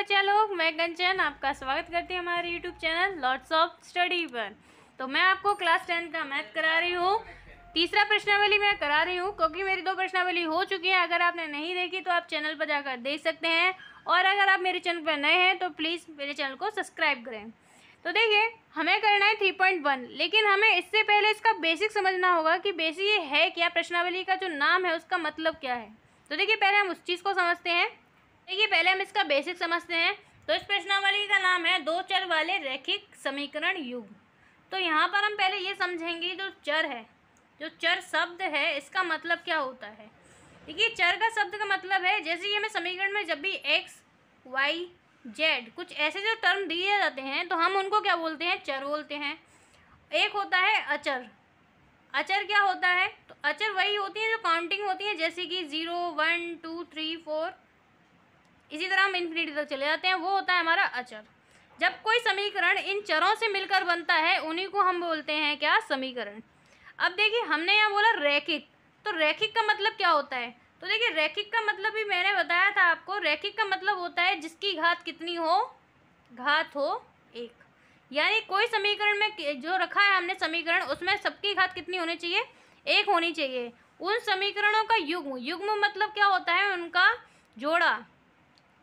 बच्चा लोग, मैं कंचन आपका स्वागत करती हूँ हमारे YouTube channel lots of study पर। तो मैं आपको क्लास 10 का मैथ करा रही हूँ। तीसरा प्रश्नावली मैं करा रही हूँ क्योंकि मेरी 2 प्रश्नावली हो चुकी है। अगर आपने नहीं देखी तो आप चैनल पर जाकर देख सकते हैं, और अगर आप मेरे चैनल पर नए हैं तो प्लीज़ मेरे चैनल को सब्सक्राइब करें। तो देखिए, हमें करना है 3.1, लेकिन हमें इससे पहले इसका बेसिक समझना होगा कि बेसिक ये है क्या, प्रश्नावली का जो नाम है उसका मतलब क्या है। तो देखिए, पहले हम उस चीज़ को समझते हैं। देखिए, पहले हम इसका बेसिक समझते हैं। तो इस प्रश्नावली का नाम है 2 चर वाले रैखिक समीकरण युग्म। तो यहाँ पर हम पहले ये समझेंगे जो चर है, जो चर शब्द है, इसका मतलब क्या होता है। देखिए, चर का शब्द का मतलब है, जैसे कि हमें समीकरण में जब भी एक्स वाई जेड कुछ ऐसे जो टर्म दिए जाते हैं तो हम उनको क्या बोलते हैं, चर बोलते हैं। एक होता है अचर। अचर क्या होता है, तो अचर वही होती है जो काउंटिंग होती है, जैसे कि 0 1 2 3 4 इसी तरह हम इन्फिनिटी तक चले जाते हैं, वो होता है हमारा अचर। जब कोई समीकरण इन चरों से मिलकर बनता है उन्हीं को हम बोलते हैं क्या, समीकरण। अब देखिए, हमने यहाँ बोला रैखिक, तो रैखिक का मतलब क्या होता है। तो देखिए, रैखिक का मतलब भी मैंने बताया था आपको। रैखिक का मतलब होता है जिसकी घात कितनी हो, घात हो 1। यानी कोई समीकरण में जो रखा है हमने समीकरण, उसमें सबकी घात कितनी होनी चाहिए, 1 होनी चाहिए। उन समीकरणों का युग्म, युग्म मतलब क्या होता है, उनका जोड़ा,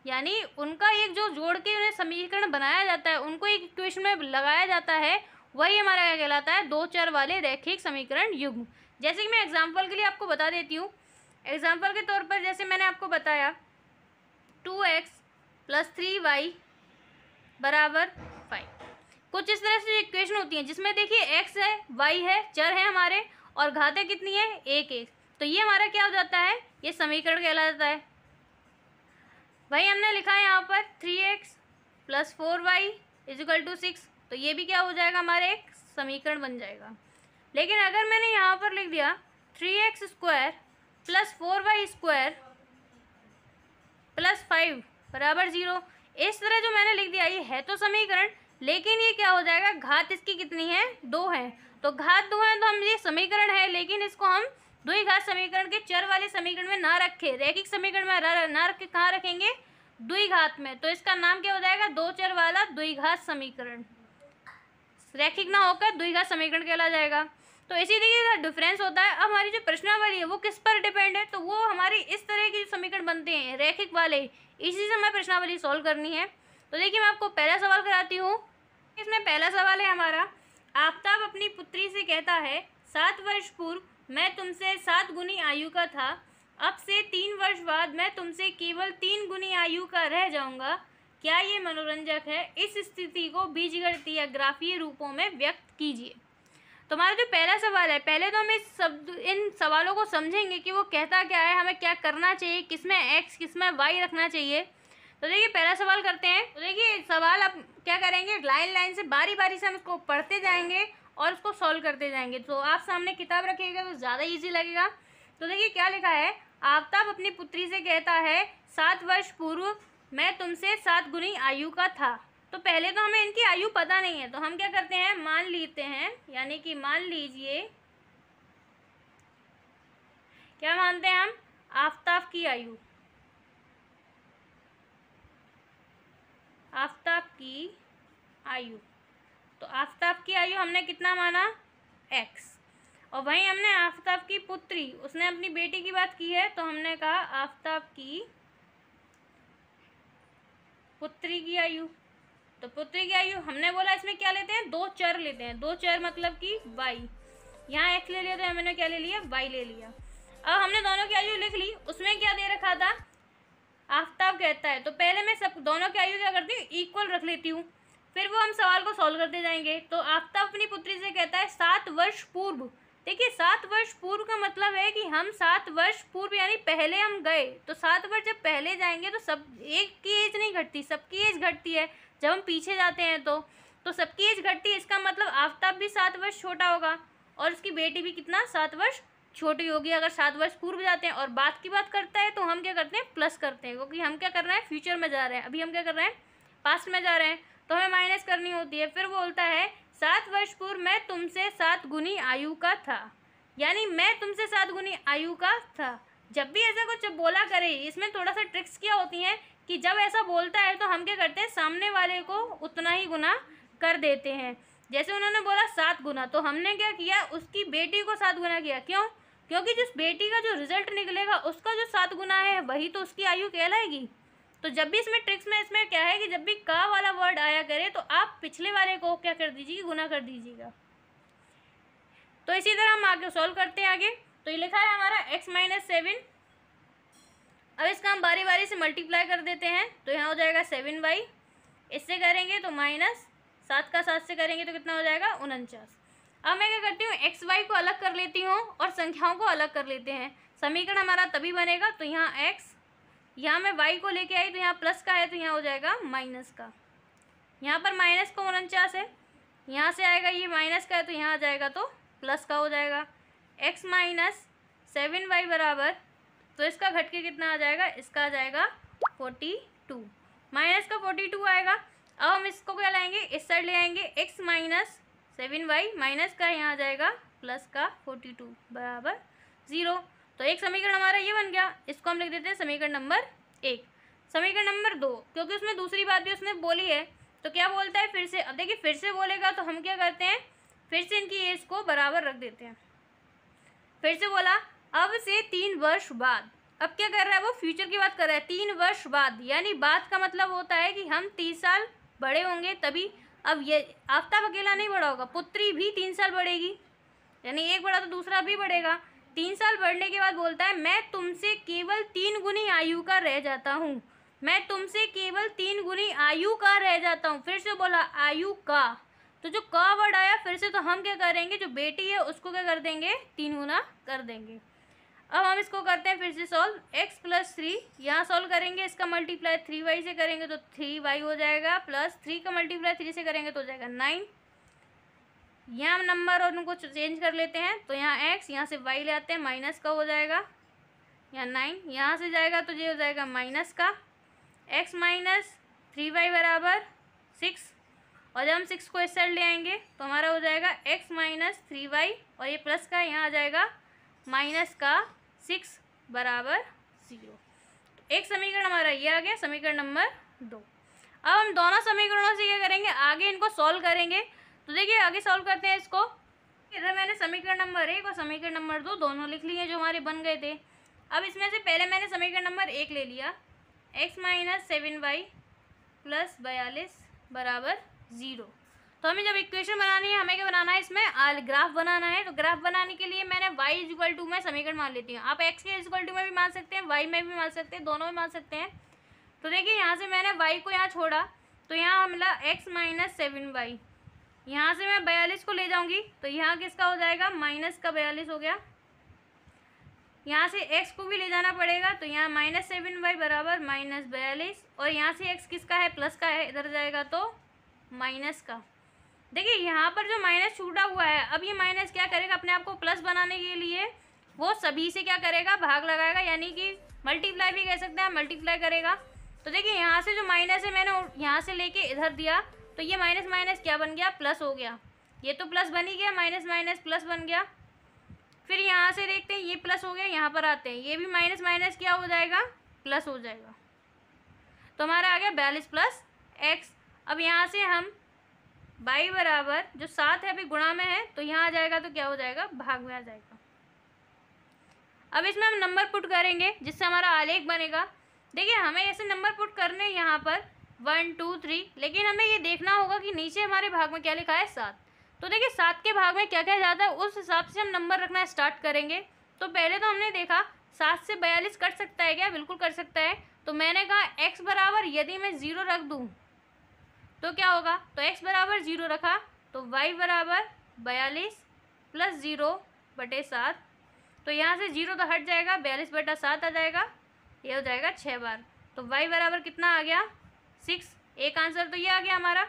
यानी उनका एक जो जोड़ के उन्हें समीकरण बनाया जाता है, उनको एक इक्वेशन में लगाया जाता है, वही हमारा क्या कहलाता है, 2 चर वाले रैखिक समीकरण युग्म। जैसे कि मैं एग्जांपल के लिए आपको बता देती हूँ। एग्जांपल के तौर पर जैसे मैंने आपको बताया 2x + 3y = 5। कुछ इस तरह से इक्वेशन होती हैं जिसमें देखिए x है, y है, चर है हमारे, और घातें कितनी है, 1 तो ये हमारा क्या हो जाता है, ये समीकरण कहलाता है। वही हमने लिखा है यहाँ पर 3x + 4y = 6, तो ये भी क्या हो जाएगा, हमारे एक समीकरण बन जाएगा। लेकिन अगर मैंने यहाँ पर लिख दिया 3x² + 4y² + 5 = 0, इस तरह जो मैंने लिख दिया, ये है तो समीकरण, लेकिन ये क्या हो जाएगा, घात इसकी कितनी है, 2 है। तो घात 2 है तो हम ये समीकरण है, लेकिन इसको हम द्विघात समीकरण के चर वाले समीकरण में ना रखे, रैखिक समीकरण में ना रख के कहाँ रखेंगे, द्विघात में। तो इसका नाम क्या हो जाएगा, 2 चर वाला द्विघात समीकरण। रैखिक ना होकर द्विघात समीकरण कहला जाएगा। तो इसी तरीके का डिफरेंस होता है। अब हमारी जो प्रश्नावली है वो किस पर डिपेंड है, तो वो हमारी इस तरह के समीकरण बनते हैं रैखिक वाले, इसी से हमें प्रश्नावली सॉल्व करनी है। तो देखिए, मैं आपको पहला सवाल कराती हूँ। इसमें पहला सवाल है हमारा, आफताब अपनी पुत्री से कहता है 7 वर्ष पूर्व मैं तुमसे 7 गुनी आयु का था, अब से 3 वर्ष बाद मैं तुमसे केवल 3 गुनी आयु का रह जाऊंगा, क्या ये मनोरंजक है। इस स्थिति को बीजगणितीय या ग्राफीय रूपों में व्यक्त कीजिए। तो हमारा जो पहला सवाल है, पहले तो हम इन सवालों को समझेंगे कि वो कहता क्या है, हमें क्या करना चाहिए, किसमें x किसमें y रखना चाहिए। तो देखिए, पहला सवाल करते हैं। तो देखिए, सवाल आप क्या करेंगे, लाइन लाइन से बारी बारी से हम इसको पढ़ते जाएंगे और उसको सॉल्व करते जाएंगे। तो आप सामने किताब रखिएगा तो ज़्यादा ईजी लगेगा। तो देखिए, क्या लिखा है, आफताब अपनी पुत्री से कहता है 7 वर्ष पूर्व मैं तुमसे 7 गुनी आयु का था। तो पहले तो हमें इनकी आयु पता नहीं है, तो हम क्या करते हैं, मान लेते हैं, यानी कि मान लीजिए, क्या मानते हैं हम, आफताब की आयु, आफताब की आयु। तो आफताब की आयु हमने कितना माना, x, और वहीं हमने आफताब की पुत्री, उसने अपनी बेटी की बात की है, तो हमने कहा आफताब की पुत्री की आयु। तो पुत्री की आयु हमने बोला, इसमें क्या लेते हैं, 2 चर लेते हैं। 2 चर मतलब कि y, यहाँ x ले लिया तो हमने क्या ले लिया, y ले लिया। अब हमने दोनों की आयु लिख ली। उसमें क्या दे रखा था, आफताब कहता है, तो पहले मैं सब दोनों की आयु क्या करती हूँ, इक्वल रख लेती हूँ, फिर वो हम सवाल को सॉल्व करते जाएंगे। तो आफताब अपनी पुत्री से कहता है 7 वर्ष पूर्व। देखिए, 7 वर्ष पूर्व का मतलब है कि हम 7 वर्ष पूर्व यानी पहले हम गए, तो 7 वर्ष जब पहले जाएंगे तो सब एक की एज नहीं घटती, सबकी एज घटती है। जब हम पीछे जाते हैं तो सबकी एज घटती है। इसका मतलब आफताब भी 7 वर्ष छोटा होगा और उसकी बेटी भी कितना, 7 वर्ष छोटी होगी अगर 7 वर्ष पूर्व जाते हैं। और बात की बात करता है तो हम क्या करते हैं, प्लस करते हैं, क्योंकि हम क्या कर रहे हैं, फ्यूचर में जा रहे हैं। अभी हम क्या कर रहे हैं, पास्ट में जा रहे हैं, तो हमें माइनस करनी होती है। फिर बोलता है 7 वर्ष पूर्व मैं तुमसे 7 गुनी आयु का था, यानी मैं तुमसे 7 गुनी आयु का था। जब भी ऐसा कुछ बोला करे, इसमें थोड़ा सा ट्रिक्स क्या होती हैं कि जब ऐसा बोलता है तो हम क्या करते हैं, सामने वाले को उतना ही गुना कर देते हैं। जैसे उन्होंने बोला 7 गुना, तो हमने क्या किया, उसकी बेटी को 7 गुना किया। क्यों? क्योंकि जिस बेटी का जो रिजल्ट निकलेगा उसका जो 7 गुना है वही तो उसकी आयु कहलाएगी। तो जब भी इसमें ट्रिक्स में इसमें क्या है कि जब भी का वाला वर्ड आया करे तो आप पिछले वाले को क्या कर दीजिए, गुना कर दीजिएगा। तो इसी तरह हम आगे सॉल्व करते हैं आगे। तो ये लिखा है हमारा x - 7। अब इसका हम बारी बारी से मल्टीप्लाई कर देते हैं, तो यहाँ हो जाएगा 7y। इससे करेंगे तो माइनस 7 का 7 से करेंगे तो कितना हो जाएगा, 49। अब मैं क्या करती हूँ, एक्स वाई को अलग कर लेती हूँ और संख्याओं को अलग कर लेते हैं। समीकरण हमारा तभी बनेगा, तो यहाँ x, यहाँ मैं y को लेके आई तो यहाँ प्लस का है तो यहाँ हो जाएगा माइनस का। यहाँ पर माइनस को 49 है, यहाँ से आएगा ये माइनस का है तो यहाँ आ जाएगा तो प्लस का हो जाएगा। x - 7y बराबर, तो इसका घट के कितना आ जाएगा, इसका आ जाएगा 42, माइनस का 42 आएगा। अब हम इसको क्या लाएंगे, इस साइड ले आएंगे, x - 7y माइनस का यहाँ आ जाएगा प्लस का 42 बराबर 0। तो एक समीकरण हमारा ये बन गया। इसको हम लिख देते हैं समीकरण नंबर 1। समीकरण नंबर 2, क्योंकि उसमें दूसरी बात भी उसने बोली है तो क्या बोलता है फिर से। अब देखिए फिर से बोलेगा तो हम क्या करते हैं, फिर से इनकी एज को बराबर रख देते हैं। फिर से बोला अब से 3 वर्ष बाद, अब क्या कर रहा है वो, फ्यूचर की बात कर रहा है। 3 वर्ष बाद, यानी बात का मतलब होता है कि हम 30 साल बड़े होंगे तभी। अब ये आफ्ताब अकेला नहीं बड़ा होगा, पुत्री भी 3 साल बढ़ेगी, यानी एक बड़ा तो दूसरा भी बढ़ेगा। 3 साल बढ़ने के बाद बोलता है मैं तुमसे केवल 3 गुनी आयु का रह जाता हूँ, मैं तुमसे केवल 3 गुनी आयु का रह जाता हूँ। फिर से बोला आयु का, तो जो का वर्ड आया फिर से, तो हम क्या करेंगे, जो बेटी है उसको क्या कर देंगे, 3 गुना कर देंगे। अब हम इसको करते हैं फिर से सॉल्व। x + 3 यहाँ सॉल्व करेंगे, इसका मल्टीप्लाई 3y से करेंगे तो 3y हो जाएगा, प्लस 3 का मल्टीप्लाई 3 से करेंगे तो हो जाएगा 9। यहाँ हम नंबर और उनको चेंज कर लेते हैं, तो यहाँ x, यहाँ से y ले आते हैं, माइनस का हो जाएगा, यहाँ 9 यहाँ से जाएगा तो ये हो जाएगा माइनस का। x - 3y बराबर 6, और जब हम 6 को इस साइड ले आएंगे तो हमारा हो जाएगा x - 3y, और ये प्लस का यहाँ आ जाएगा माइनस का 6 बराबर 0। तो एक समीकरण हमारा ये आ गया, समीकरण नंबर 2। अब हम दोनों समीकरणों से क्या करेंगे, आगे इनको सॉल्व करेंगे। तो देखिए आगे सॉल्व करते हैं इसको। इधर मैंने समीकरण नंबर 1 और समीकरण नंबर 2 दोनों लिख लिए जो हमारे बन गए थे। अब इसमें से पहले मैंने समीकरण नंबर 1 ले लिया, x - 7y + 42 बराबर 0। तो हमें जब इक्वेशन बनानी है, हमें क्या बनाना है, इसमें ग्राफ बनाना है। तो ग्राफ बनाने के लिए मैंने y = में समीकरण मान लेती हूँ। आप x के = में भी मान सकते हैं, y में भी मान सकते हैं, दोनों में मान सकते हैं। तो देखिए यहाँ से मैंने y को यहाँ छोड़ा तो यहाँ मिला x - 7y। यहाँ से मैं 42 को ले जाऊँगी तो यहाँ किसका हो जाएगा, माइनस का 42 हो गया। यहाँ से x को भी ले जाना पड़ेगा तो यहाँ -7y बराबर -42, और यहाँ से x किसका है, प्लस का है, इधर जाएगा तो माइनस का। देखिए यहाँ पर जो माइनस छूटा हुआ है, अब ये माइनस क्या करेगा, अपने आप को प्लस बनाने के लिए वो सभी से क्या करेगा, भाग लगाएगा, यानी कि मल्टीप्लाई भी कह सकते हैं, मल्टीप्लाई करेगा। तो देखिए यहाँ से जो माइनस है मैंने यहाँ से लेके इधर दिया तो ये माइनस माइनस क्या बन गया, प्लस हो गया। ये तो प्लस बन ही गया, माइनस माइनस प्लस बन गया। फिर यहाँ से देखते हैं ये प्लस हो गया, यहाँ पर आते हैं ये भी माइनस माइनस क्या हो जाएगा, प्लस हो जाएगा। तो हमारा आ गया 42 + x। अब यहाँ से हम y बराबर जो 7 है अभी गुणा में है तो यहाँ आ जाएगा तो क्या हो जाएगा, भाग में आ जाएगा। अब इसमें हम नंबर पुट करेंगे जिससे हमारा आलेख बनेगा। देखिए हमें ऐसे नंबर पुट करने यहाँ पर 1 2 3, लेकिन हमें ये देखना होगा कि नीचे हमारे भाग में क्या लिखा है, 7। तो देखिए 7 के भाग में क्या क्या जाता है उस हिसाब से हम नंबर रखना स्टार्ट करेंगे। तो पहले तो हमने देखा 7 से 42 कट सकता है क्या, बिल्कुल कर सकता है। तो मैंने कहा x बराबर यदि मैं 0 रख दूँ तो क्या होगा, तो x बराबर 0 रखा तो y बराबर 42 + 0/7। तो यहाँ से 0 तो हट जाएगा, 42/7 आ जाएगा, ये हो जाएगा 6 बार। तो y बराबर कितना आ गया, 6। एक आंसर तो ये आ गया हमारा।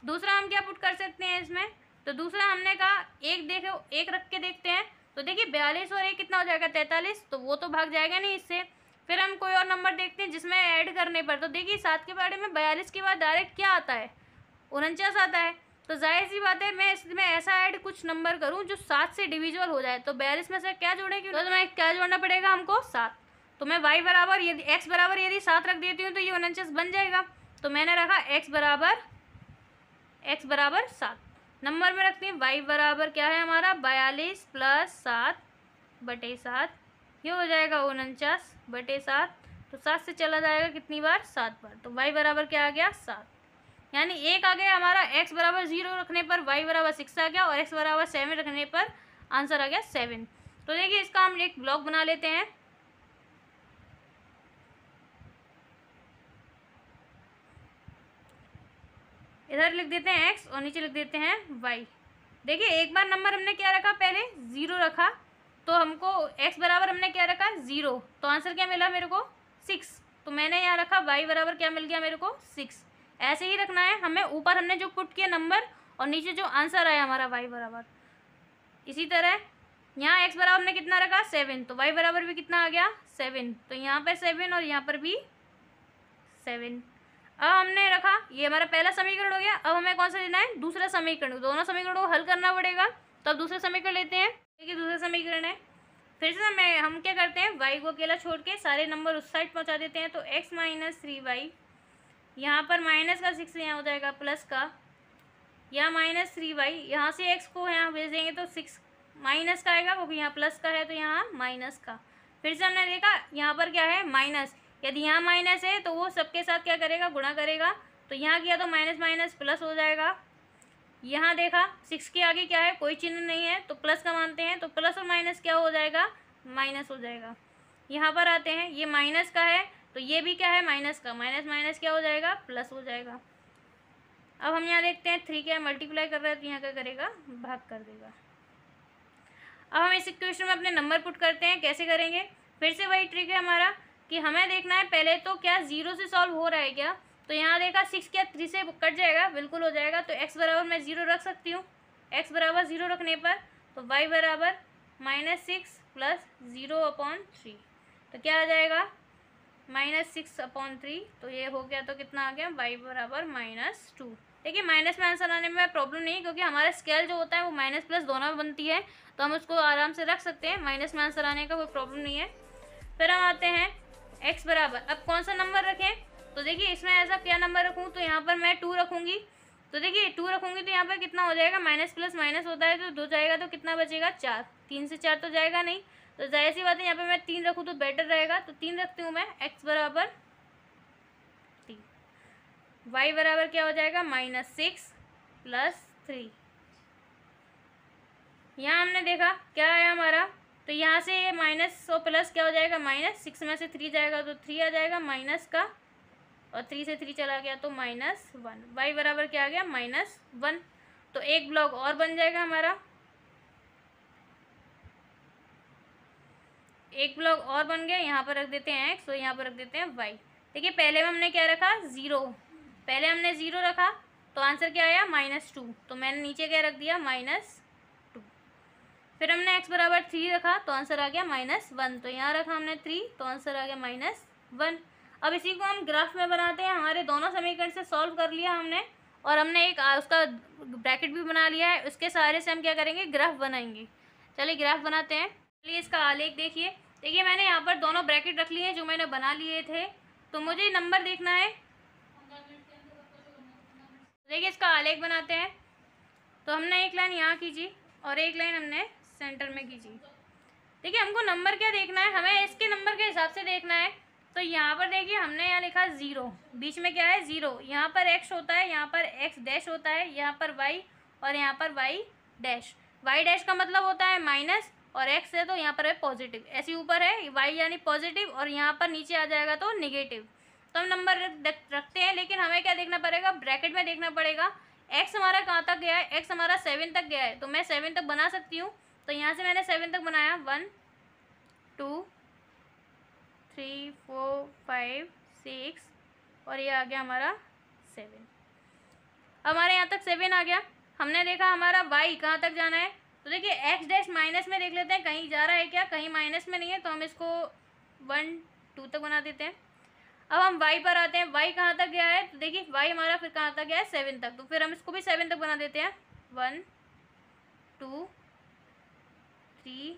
दूसरा हम क्या पुट कर सकते हैं इसमें, तो दूसरा हमने कहा एक रख के देखते हैं। तो देखिए 42 और 1 कितना हो जाएगा, 43। तो वो तो भाग जाएगा नहीं इससे। फिर हम कोई और नंबर देखते हैं जिसमें ऐड करने पर, तो देखिए 7 के बारे में 42 के बाद डायरेक्ट क्या आता है, 49 आता है। तो जाहिर सी बात है मैं इसमें ऐसा ऐड कुछ नंबर करूं जो 7 से डिविजिबल हो जाए। तो 42 में से क्या जोड़ेंगे, तो हमें क्या जोड़ना पड़ेगा हमको, 7। तो मैं y बराबर यदि x बराबर यदि 7 रख देती हूँ तो ये 49 बन जाएगा। तो मैंने रखा x बराबर 7। नंबर में रखती हूँ y बराबर क्या है हमारा 42 प्लस 7/7, ये हो जाएगा 49/7। तो 7 से चला जाएगा कितनी बार, 7 बार। तो y बराबर क्या आ गया 7, यानी एक आ गया हमारा। x बराबर 0 रखने पर y बराबर 6 आ गया और x बराबर 7 रखने पर आंसर आ गया 7। तो देखिए इसका हम एक ब्लॉक बना लेते हैं। इधर लिख देते हैं x और नीचे लिख देते हैं y। देखिए एक बार नंबर हमने क्या रखा, पहले 0 रखा, तो हमको x बराबर हमने क्या रखा 0, तो आंसर क्या मिला मेरे को 6। तो मैंने यहाँ रखा y बराबर क्या मिल गया मेरे को 6। ऐसे ही रखना है हमें, ऊपर हमने जो पुट किया नंबर और नीचे जो आंसर आया हमारा y बराबर। इसी तरह यहाँ x बराबर हमने कितना रखा 7, तो y बराबर भी कितना आ गया 7। तो यहाँ पर 7 और यहाँ पर भी 7। अब हमने रखा, ये हमारा पहला समीकरण हो गया। अब हमें कौन सा लेना है, दूसरा समीकरण। दोनों समीकरणों को हल करना पड़ेगा। तो अब दूसरा समीकरण लेते हैं। देखिए दूसरा समीकरण है, फिर से हम क्या करते हैं, y को अकेला छोड़ के सारे नंबर उस साइड पहुंचा देते हैं। तो x माइनस 3y, यहाँ पर माइनस का 6 यहाँ हो जाएगा प्लस का, यहाँ माइनस 3y, यहाँ से x को यहाँ भेज देंगे तो 6 माइनस का आएगा, क्योंकि यहाँ प्लस का है तो यहाँ माइनस का। फिर से हमने देखा यहाँ पर क्या है माइनस, यदि यहाँ माइनस है तो वो सबके साथ क्या करेगा, गुणा करेगा। तो यहाँ किया तो माइनस माइनस प्लस हो जाएगा। यहाँ देखा 6 के आगे क्या है, कोई चिन्ह नहीं है, तो प्लस का मानते हैं। तो प्लस और माइनस क्या हो जाएगा, माइनस हो जाएगा। यहाँ पर आते हैं, ये माइनस का है तो ये भी क्या है माइनस का, माइनस माइनस क्या हो जाएगा, प्लस हो जाएगा। अब हम यहाँ देखते हैं 3 क्या मल्टीप्लाई कर रहा है तो यहाँ क्या करेगा, भाग कर देगा। अब हम इस इक्वेशन में अपने नंबर पुट करते हैं। कैसे करेंगे, फिर से वही ट्रिक है हमारा कि हमें देखना है पहले तो क्या 0 से सॉल्व हो रहा है क्या। तो यहाँ देखा 6 क्या 3 से कट जाएगा, बिल्कुल हो जाएगा। तो x बराबर मैं 0 रख सकती हूँ। x बराबर 0 रखने पर तो y बराबर -6 प्लस 0/3, तो क्या आ जाएगा -6/3। तो ये हो गया, तो कितना आ गया, y बराबर -2। देखिए माइनस में आंसर आने में प्रॉब्लम नहीं, क्योंकि हमारा स्केल जो होता है वो माइनस प्लस दोनों में बनती है, तो हम उसको आराम से रख सकते हैं। माइनस में आंसर आने का कोई प्रॉब्लम नहीं है। फिर हम आते हैं x बराबर, अब कौन सा नंबर रखें। तो देखिए इसमें ऐसा क्या नंबर रखूँ, तो यहाँ पर मैं 2 रखूँगी। तो देखिए 2 रखूँगी तो यहाँ पर कितना हो जाएगा, माइनस प्लस माइनस होता है तो 2 जाएगा, तो कितना बचेगा 4। 3 से 4 तो जाएगा नहीं, तो जाहिर सी बात है यहाँ पे मैं 3 रखूँ तो बेटर रहेगा। तो 3 रखती हूँ मैं, x बराबर 3, y बराबर क्या हो जाएगा -6 प्लस 3। यहाँ हमने देखा क्या है हमारा, तो यहाँ से ये माइनस और प्लस क्या हो जाएगा, -6 में से 3 जाएगा तो 3 आ जाएगा माइनस का, और 3 से 3 चला गया तो -1। y बराबर क्या आ गया, -1। तो एक ब्लॉक और बन जाएगा हमारा, एक ब्लॉक और बन गया। यहाँ पर रख देते हैं x और यहाँ पर रख देते हैं y। देखिए पहले में हमने क्या रखा 0, पहले हमने 0 रखा तो आंसर क्या आया -2, तो मैंने नीचे क्या रख दिया -2। फिर हमने x बराबर 3 रखा तो आंसर आ गया -1, तो यहाँ रखा हमने 3 तो आंसर आ गया -1। अब इसी को हम ग्राफ में बनाते हैं। हमारे दोनों समीकरण से सॉल्व कर लिया हमने, और हमने एक उसका ब्रैकेट भी बना लिया है। उसके सहारे से हम क्या करेंगे, ग्राफ बनाएंगे। चलिए ग्राफ बनाते हैं। चलिए इसका आलेख देखिए। देखिए मैंने यहाँ पर दोनों ब्रैकेट रख लिए हैं जो मैंने बना लिए थे, तो मुझे नंबर देखना है। देखिए इसका आलेख बनाते हैं। तो हमने एक लाइन यहाँ खींची और एक लाइन हमने सेंटर में खींची। देखिए हमको नंबर क्या देखना है, हमें इसके नंबर के हिसाब से देखना है। तो यहाँ पर देखिए हमने यहाँ लिखा 0, बीच में क्या है 0, यहाँ पर x होता है, यहाँ पर x डैश होता है, यहाँ पर y और यहाँ पर y डैश। y डैश का मतलब होता है माइनस, और x है तो यहाँ पर है पॉजिटिव। ऐसे ऊपर है y यानी पॉजिटिव, और यहाँ पर नीचे आ जाएगा तो निगेटिव। तो हम नंबर रखते हैं, लेकिन हमें क्या देखना पड़ेगा, ब्रैकेट में देखना पड़ेगा। x हमारा कहाँ तक गया है, x हमारा 7 तक गया है, तो मैं 7 तक बना सकती हूँ। तो यहाँ से मैंने 7 तक बनाया, 1 2 3 4 5 6, और ये आ गया हमारा 7। हमारे यहाँ तक 7 आ गया। हमने देखा हमारा y कहाँ तक जाना है, तो देखिए x डैश माइनस में देख लेते हैं कहीं जा रहा है क्या, कहीं माइनस में नहीं है, तो हम इसको 1 2 तक बना देते हैं। अब हम y पर आते हैं, y कहाँ तक गया है, तो देखिए y हमारा फिर कहाँ तक गया है 7 तक, तो फिर हम इसको भी 7 तक बना देते हैं। 1 2 3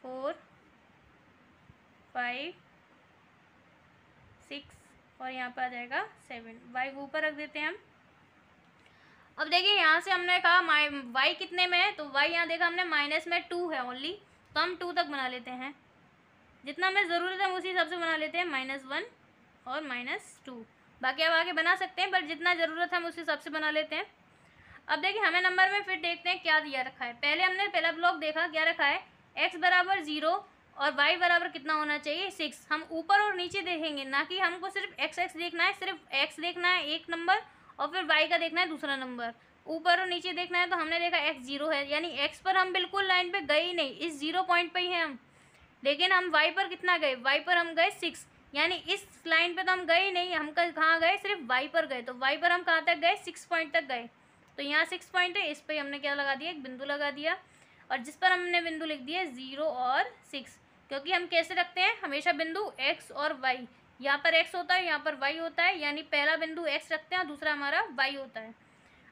4 5 6 और यहाँ पर आ जाएगा 7। वाई को ऊपर रख देते हैं हम। अब देखिए यहाँ से हमने कहा वाई कितने में है, तो वाई यहाँ देखा हमने माइनस में 2 है ओनली, तो हम 2 तक बना लेते हैं। जितना हमें ज़रूरत है हम उसी हिसाब से बना लेते हैं, -1 और -2। बाकी आप आगे बना सकते हैं, बट जितना ज़रूरत है हम उस हिसाब से बना लेते हैं। अब देखिए हमें नंबर में फिर देखते हैं क्या दिया रखा है। पहले हमने पहला ब्लॉक देखा, क्या रखा है, x बराबर 0 और y बराबर कितना होना चाहिए, 6। हम ऊपर और नीचे देखेंगे, ना कि हमको सिर्फ x देखना है, सिर्फ x देखना है एक नंबर और फिर y का देखना है दूसरा नंबर। ऊपर और नीचे देखना है, तो हमने देखा x 0 है, यानी x पर हम बिल्कुल लाइन पे गए ही नहीं, इस 0 पॉइंट पे ही हैं हम। लेकिन हम y पर कितना गए, y पर हम गए 6, यानी इस लाइन पे तो हम गए ही नहीं, हम कहाँ गए, सिर्फ y पर गए। तो y पर हम कहाँ तक गए, 6 पॉइंट तक गए। तो यहाँ 6 पॉइंट है, इस पर हमने क्या लगा दिया, एक बिंदु लगा दिया, और जिस पर हमने बिंदु लिख दिया 0 और 6, क्योंकि हम कैसे रखते हैं हमेशा बिंदु x और y, यहाँ पर x होता है, यहाँ पर y होता है, यानी पहला बिंदु x रखते हैं और दूसरा हमारा y होता है।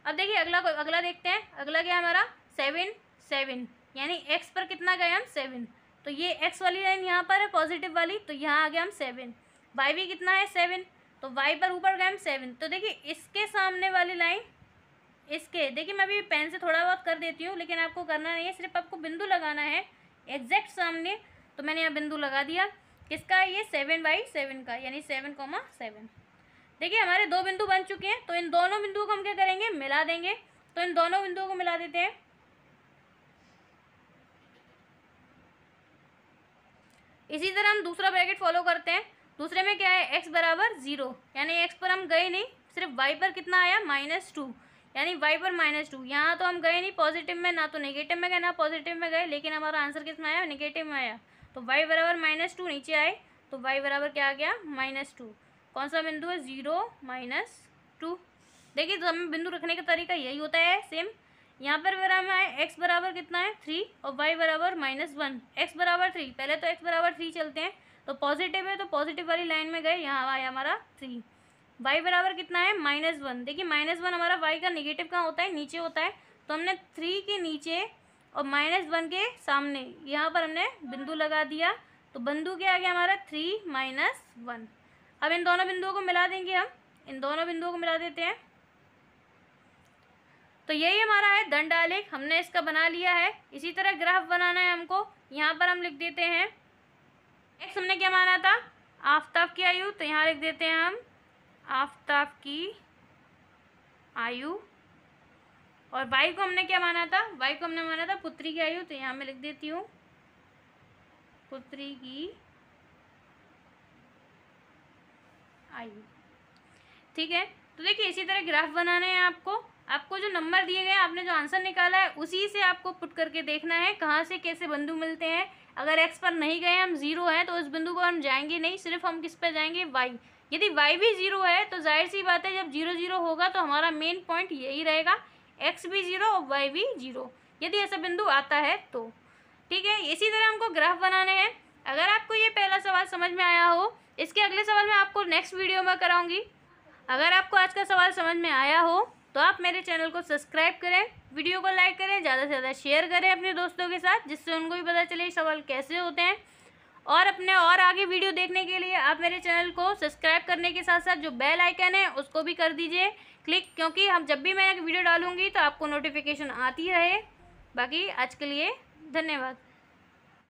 अब देखिए अगला देखते हैं, अगला क्या हमारा 7 यानी x पर कितना गए हम, 7। तो ये x वाली लाइन यहाँ पर है पॉजिटिव वाली, तो यहाँ आ गया हम 7। y भी कितना है 7, तो y पर ऊपर गए हम 7। तो देखिए इसके सामने वाली लाइन, इसके देखिए मैं अभी पेन से थोड़ा बहुत कर देती हूँ, लेकिन आपको करना नहीं है, सिर्फ आपको बिंदु लगाना है एग्जैक्ट सामने। तो मैंने यहाँ बिंदु लगा दिया, किसका है ये, 7/7 का, यानी 7,7। देखिए हमारे दो बिंदु बन चुके हैं, तो इन दोनों बिंदुओं को हम क्या करेंगे, मिला देंगे। तो इन दोनों बिंदुओं को मिला देते हैं। इसी तरह हम दूसरा ब्रैकेट फॉलो करते हैं। दूसरे में क्या है, x बराबर 0, यानी x पर हम गए नहीं, सिर्फ y पर कितना आया, -2, यानी y पर -2। यहाँ तो हम गए नहीं पॉजिटिव में, ना तो नेगेटिव में गए ना पॉजिटिव में गए, लेकिन हमारा आंसर किस में आया, नेगेटिव में आया। तो y बराबर -2 नीचे आए, तो y बराबर क्या आ गया, -2। कौन सा बिंदु है, 0 -2। देखिए तो हमें बिंदु रखने का तरीका यही होता है सेम। यहाँ पर बराबर है x बराबर कितना है 3 और y बराबर -1। x बराबर 3, पहले तो x बराबर 3 चलते हैं, तो पॉजिटिव है तो पॉजिटिव वाली लाइन में गए, यहाँ आया हमारा 3। y बराबर कितना है, -1। देखिए -1 हमारा y का नेगेटिव कहाँ होता है, नीचे होता है, तो हमने 3 के नीचे और -1 के सामने यहाँ पर हमने बिंदु लगा दिया। तो बिंदु क्या आ गया हमारा, 3 - 1। अब इन दोनों बिंदुओं को मिला देंगे हम, इन दोनों बिंदुओं को मिला देते हैं। तो यही हमारा है दंड आलेख, हमने इसका बना लिया है। इसी तरह ग्राफ बनाना है हमको, यहाँ पर हम लिख देते हैं x हमने क्या माना था, आफताब की आयु, तो यहाँ लिख देते हैं हम आफताब की आयु। और y को हमने क्या माना था, y को हमने माना था पुत्री की आयु, तो यहाँ मैं लिख देती हूँ पुत्री की आयु। ठीक है, तो देखिए इसी तरह ग्राफ बनाने हैं आपको जो नंबर दिए गए हैं, आपने जो आंसर निकाला है उसी से आपको पुट करके देखना है कहाँ से कैसे बिंदु मिलते हैं। अगर x पर नहीं गए, हम 0 हैं, तो इस बिंदु को हम जाएंगे नहीं, सिर्फ हम किस पर जाएंगे, y। यदि y भी 0 है तो जाहिर सी बात है, जब 0 0 होगा तो हमारा मेन पॉइंट यही रहेगा, x भी 0 और y भी 0, यदि ऐसा बिंदु आता है तो। ठीक है, इसी तरह हमको ग्राफ बनाने हैं। अगर आपको ये पहला सवाल समझ में आया हो, इसके अगले सवाल मैं आपको नेक्स्ट वीडियो में कराऊंगी। अगर आपको आज का सवाल समझ में आया हो तो आप मेरे चैनल को सब्सक्राइब करें, वीडियो को लाइक करें, ज़्यादा से ज़्यादा शेयर करें अपने दोस्तों के साथ, जिससे उनको भी पता चले सवाल कैसे होते हैं। और अपने और आगे वीडियो देखने के लिए आप मेरे चैनल को सब्सक्राइब करने के साथ साथ जो बेल आइकन है उसको भी कर दीजिए क्लिक, क्योंकि हम जब भी मैं वीडियो डालूंगी तो आपको नोटिफिकेशन आती रहे। बाकी आज के लिए धन्यवाद।